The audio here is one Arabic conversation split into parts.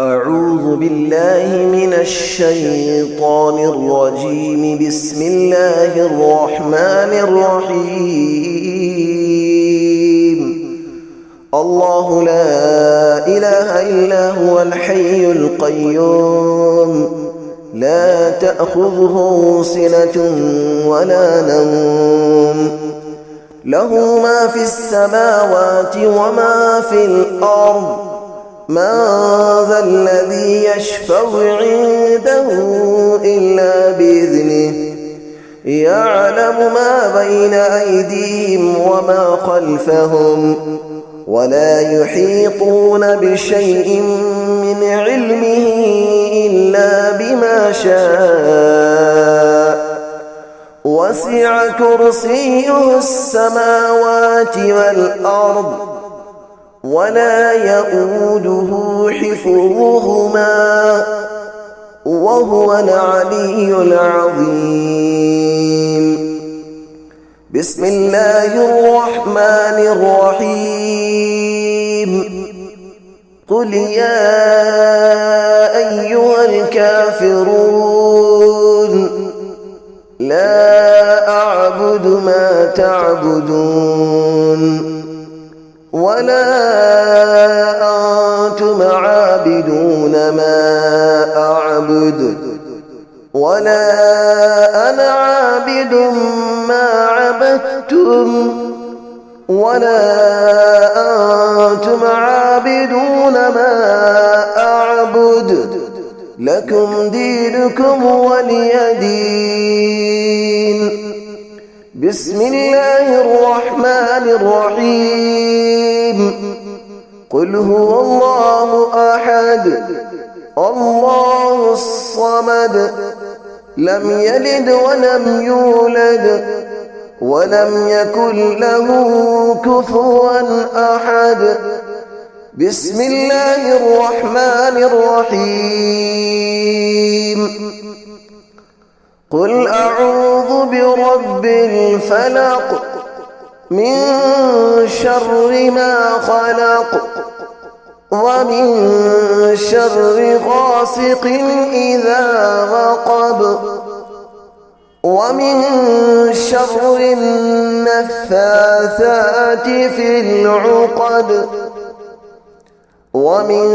أعوذ بالله من الشيطان الرجيم. بسم الله الرحمن الرحيم. الله لا إله إلا هو الحي القيوم، لا تأخذه سنة ولا نوم، له ما في السماوات وما في الأرض. من ذا الذي يشفع عنده إلا بإذنه، يعلم ما بين أيديهم وما خلفهم، ولا يحيطون بشيء من علمه إلا بما شاء. وسع كرسيه السماوات والأرض، ولا يؤوده حفظهما، وهو العلي العظيم. بسم الله الرحمن الرحيم. قل يا أيها الكافرون، لا أعبد ما تعبدون، ولا أنتم عابدون ما أعبد، ولا أنا عابد ما عبدتم، ولا أنتم عابدون ما أعبد. لكم دينكم ولي دين. بسم الله الرحمن الرحيم. قل هو الله أحد، الله الصمد، لم يلد ولم يولد، ولم يكن له كفوا أحد. بسم الله الرحمن الرحيم. قل أعوذ برب الفلق، من شر ما خلق، ومن شر غاسق إذا وقب، ومن شر النفاثات في العقد، ومن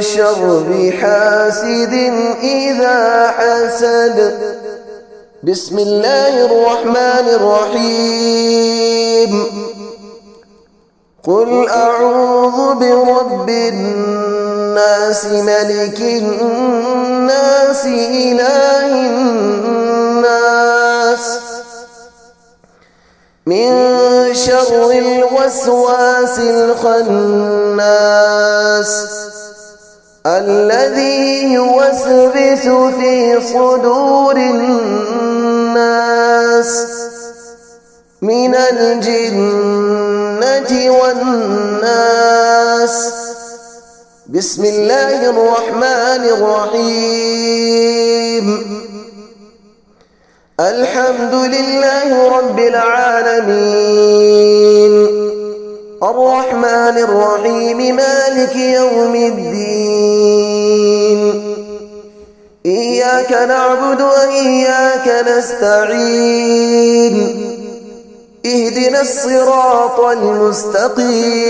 شر حاسد إذا حسد. بسم الله الرحمن الرحيم. قل أعوذ برب الناس، ملك الناس، إله الناس، من شر الوسواس الخناس، الذي يوسوس في صدور الناس من الجنة والناس. بسم الله الرحمن الرحيم. الحمد لله رب العالمين، الرحمن الرحيم، مالك يوم الدين. إياك نعبد وإياك نستعين، اهدنا الصراط المستقيم،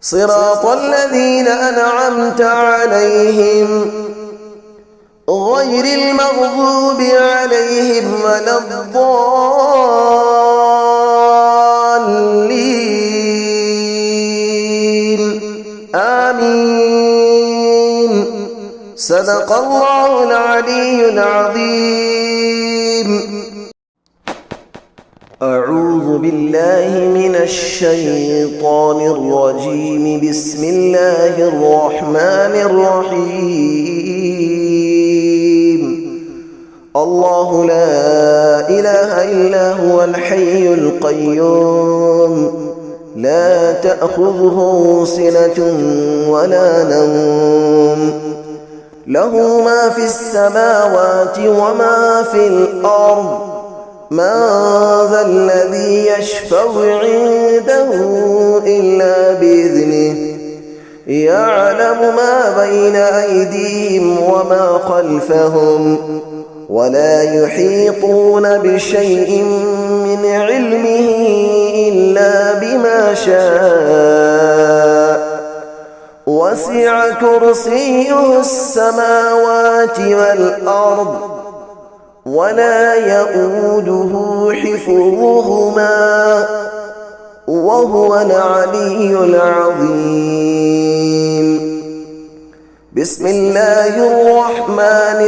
صراط الذين أنعمت عليهم، غير المغضوب عليهم ولا الضالين. آمين. صدق الله العلي العظيم. أعوذ بالله من الشيطان الرجيم. بسم الله الرحمن الرحيم. الله لا إله إلا هو الحي القيوم، لا تأخذه سنة ولا نوم، له ما في السماوات وما في الأرض. من ذا الذي يشفع عنده إلا بإذنه، يعلم ما بين أيديهم وما خلفهم ولا يحيطون بشيء من علمه إلا بما شاء وسع كرسيه السماوات والأرض ولا يؤوده حفظهما وهو العلي العظيم. بسم الله الرحمن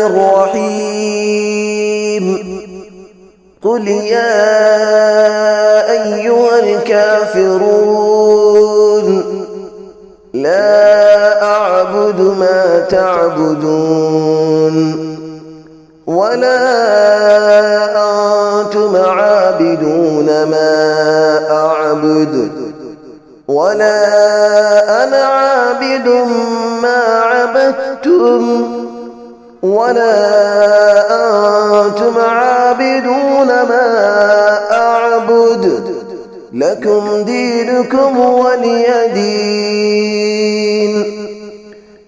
الرحيم. قل يا أيها الكافرون لا أعبد ما تعبدون ولا أنتم عابدون ما أعبد ولا أنا عابد ما عبدتم ولا أنتم عابدون ما أعبد لكم دينكم ولي دين.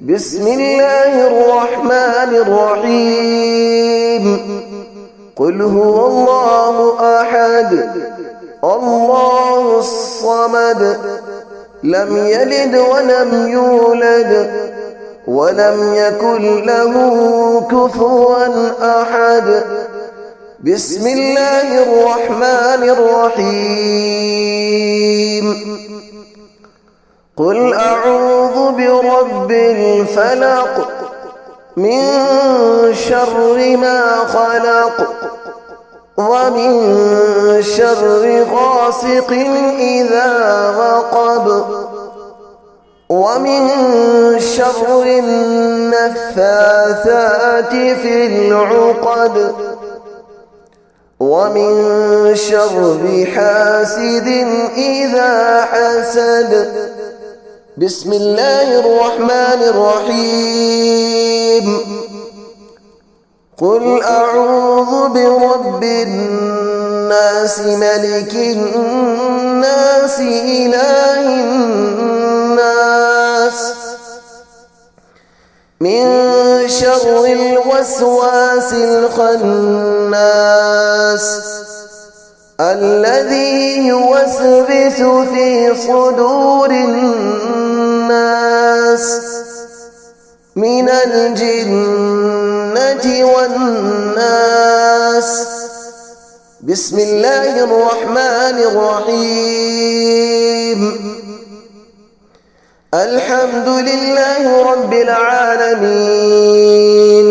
بسم الله الرحمن الرحيم. قل هو الله أحد الله الصمد لم يلد ولم يولد ولم يكن له كفوا أحد. بسم الله الرحمن الرحيم. قل أعوذ برب الفلق من شر ما خلق ومن شر غاسق إذا وقب ومن شر النفاثات في العقد ومن شر حاسد إذا حسد. بسم الله الرحمن الرحيم. قل أعوذ برب الناس ملك الناس إله الناس من شر الوسواس الخناس الذي يوسوس في صدور الناس من الجنة والناس. بسم الله الرحمن الرحيم. الحمد لله رب العالمين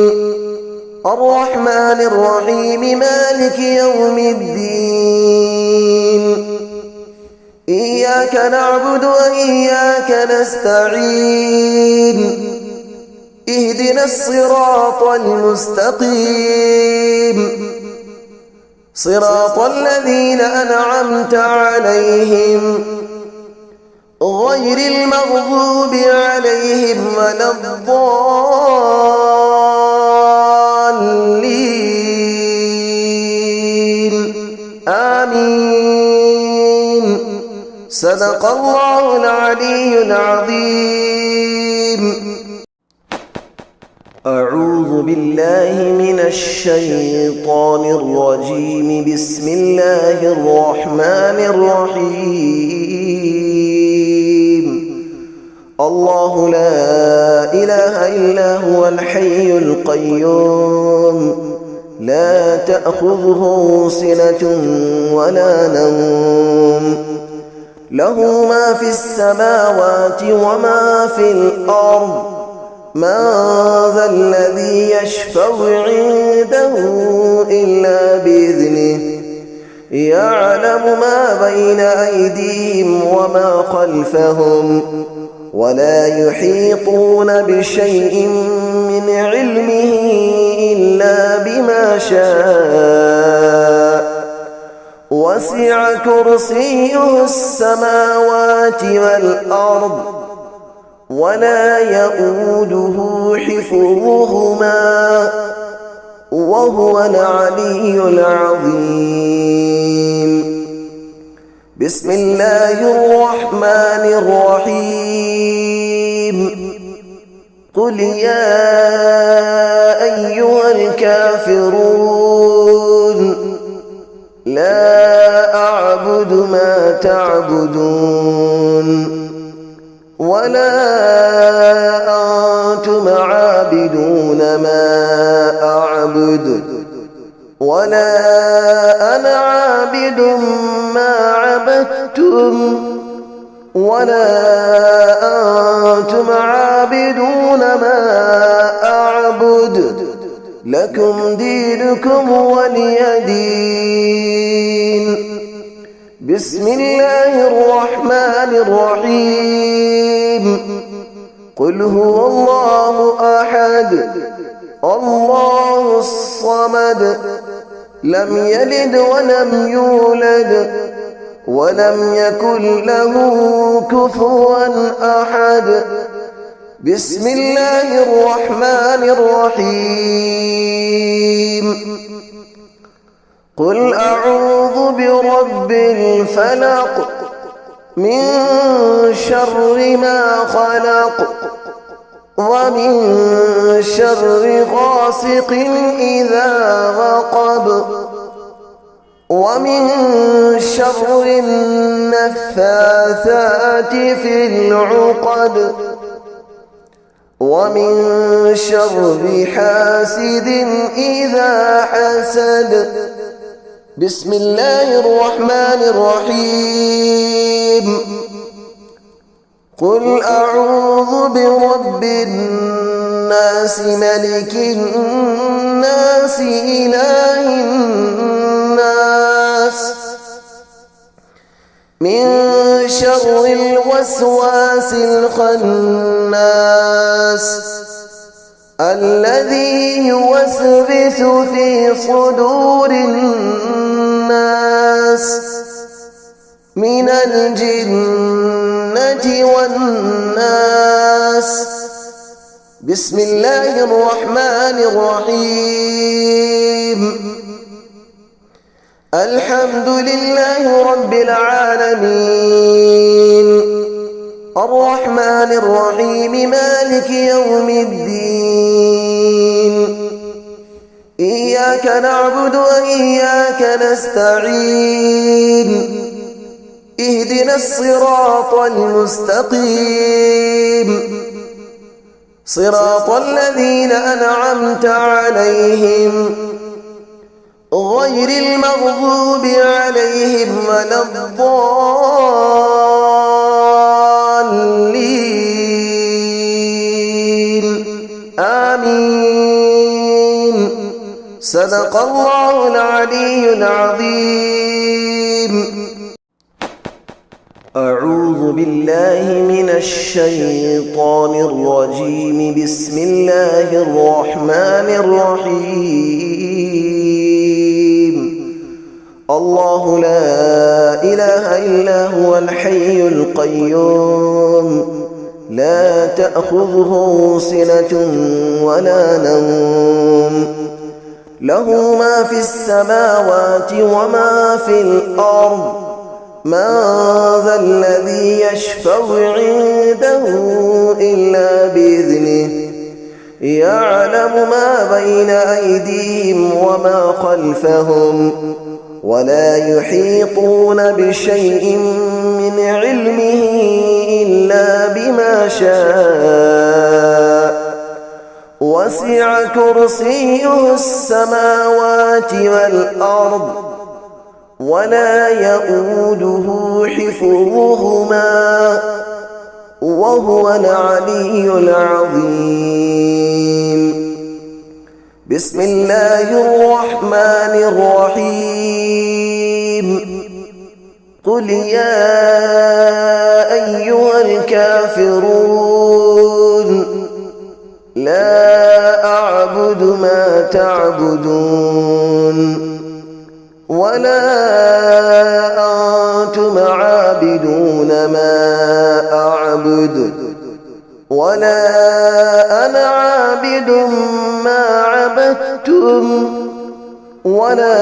الرحمن الرحيم مالك يوم الدين إياك نعبد وإياك نستعين اهدنا الصراط المستقيم صراط الذين أنعمت عليهم غير المغضوب عليهم ولا الضالين آمين. صدق الله العلي العظيم. أعوذ بالله من الشيطان الرجيم. بسم الله الرحمن الرحيم. الله لا إله إلا هو الحي القيوم لا تأخذه سنة ولا نوم له ما في السماوات وما في الأرض من ذا الذي يشفع عنده إلا بإذنه يعلم ما بين أيديهم وما خلفهم ولا يحيطون بشيء من علمه إلا بما شاء وسع كرسيه السماوات والأرض ولا يؤوده حفظهما وهو العلي العظيم. بسم الله الرحمن الرحيم. قل يا أيها الكافرون لا أعبد ما تعبدون ولا أنتم عابدون ما أعبد ولا أنا عابد ما عبدتم ولا أنتم عابدون ما أعبد لكم دينكم ولي دين. بسم الله الرحمن الرحيم. قل هو الله أحد الله الصمد لم يلد ولم يولد ولم يكن له كفوا أحد. بسم الله الرحمن الرحيم. قل أعوذ برب الفلق من شر ما خلق ومن شر غاسق إذا وقب ومن شر النفاثات في العقد ومن شر حاسد إذا حسد. بسم الله الرحمن الرحيم. قل أعوذ برب الناس ملك الناس إله الناس من شر الوسواس الخناس الذي يوسوس في صدور الناس من الجنة والناس. بسم الله الرحمن الرحيم. الحمد لله رب العالمين الرحمن الرحيم مالك يوم الدين. إياك نعبد وإياك نستعين. اهدنا الصراط المستقيم صراط الذين أنعمت عليهم غير المغضوب عليهم ولا الضالين. آمين. صدق الله العلي العظيم. أعوذ بالله من الشيطان الرجيم. بسم الله الرحمن الرحيم. الله لا إله إلا هو الحي القيوم لا تأخذه سنة ولا نوم له ما في السماوات وما في الأرض من ذا الذي يشفع عنده إلا بإذنه يعلم ما بين أيديهم وما خلفهم ولا يحيطون بشيء من علمه إلا بما شاء وسع كرسيه السماوات والأرض ولا يؤوده حفظهما وهو العلي العظيم. بسم الله الرحمن الرحيم. قل يا أيها الكافرون لا أعبد ما تعبدون ولا أنتم عابدون ما أعبد ولا أنا عابد ما عبدتم ولا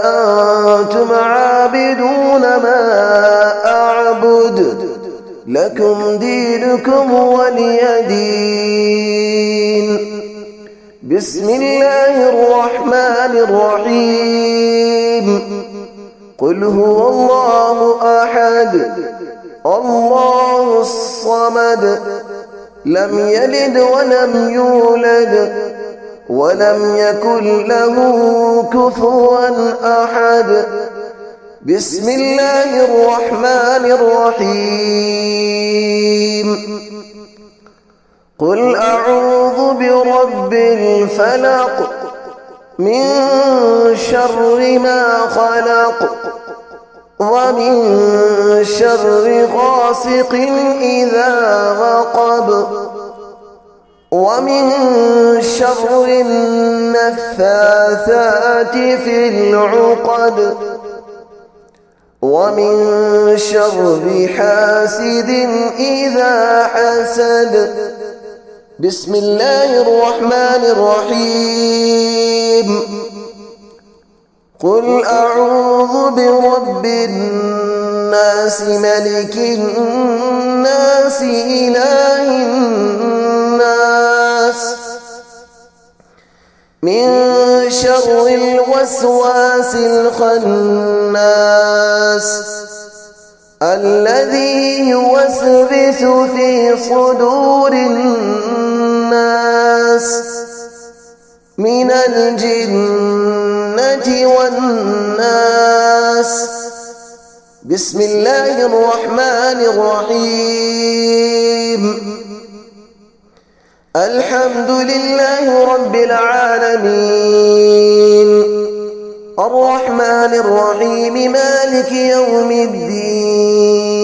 أنتم عابدون ما أعبد لكم دينكم ولي دين. بسم الله الرحمن الرحيم. قل هو الله أحد الله الصمد لم يلد ولم يولد ولم يكن له كفوا أحد. بسم الله الرحمن الرحيم. قل أعوذ برب الفلق من شر ما خلق ومن شر غاسق إذا وقب ومن شر النفاثات في العقد ومن شر حاسد إذا حسد. بسم الله الرحمن الرحيم. قل أعوذ برب الناس ملك الناس إله الناس من شر الوسواس الخناس الذي يوسوس في صدور الناس من الجنة والناس. بسم الله الرحمن الرحيم. الحمد لله رب العالمين الرحمن الرحيم مالك يوم الدين.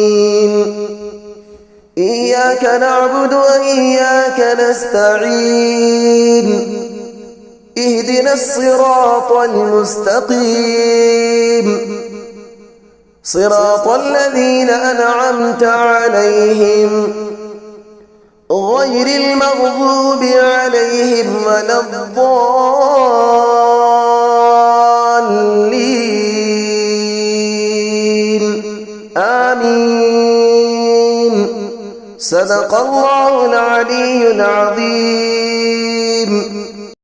إياك نعبد وإياك نستعين. اهدنا الصراط المستقيم صراط الذين أنعمت عليهم غير المغضوب عليهم ولا الضالين. آمين. صدق الله العلي العظيم.